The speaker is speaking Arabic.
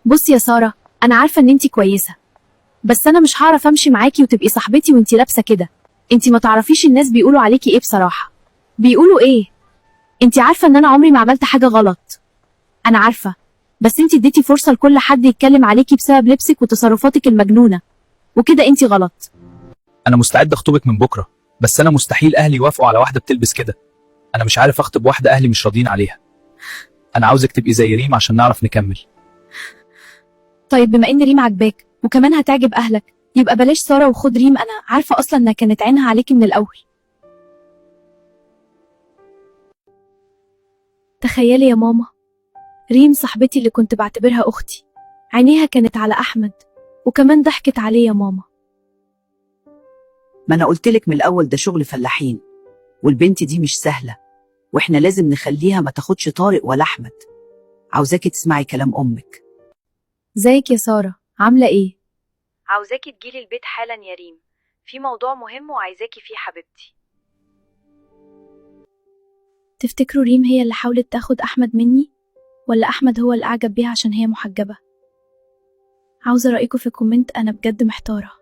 بصي يا سارة، أنا عارفة إن انتي كويسة، بس أنا مش هعرف أمشي معاكي وتبقي صاحبتي وانتي لابسة كده. انتي ما تعرفيش الناس بيقولوا عليكي إيه بصراحة. بيقولوا إيه؟ انتي عارفة إن أنا عمري ما عملت حاجة غلط. أنا عارفة، بس انتي اديتي فرصة لكل حد يتكلم عليكي بسبب لبسك وتصرفاتك المجنونة، وكده انتي غلط. انا مستعد اخطبك من بكره، بس انا مستحيل اهلي يوافقوا على واحده بتلبس كده. انا مش عارف اخطب واحده اهلي مش راضيين عليها. انا عاوزك تبقي زي ريم عشان نعرف نكمل. طيب بما إن ريم عجباك وكمان هتعجب أهلك، يبقى بلاش سارة وخد ريم. أنا عارفة أصلا إنها كانت عينها عليكي من الأول. تخيلي يا ماما، ريم صاحبتي اللي كنت بعتبرها أختي، عينيها كانت على أحمد وكمان ضحكت عليه يا ماما. ما أنا قلتلك من الأول ده شغل فلاحين، والبنت دي مش سهلة، وإحنا لازم نخليها ما تاخدش طارق ولا أحمد. عاوزاكي تسمعي كلام أمك. ازيك يا سارة، عاملة ايه؟ عاوزاكي تجيلي البيت حالا يا ريم، في موضوع مهم وعايزاكي فيه حبيبتي. تفتكروا ريم هي اللي حاولت تاخد أحمد مني، ولا أحمد هو اللي أعجب بيها عشان هي محجبة؟ عاوزة رأيكم في الكومنت، أنا بجد محتارة.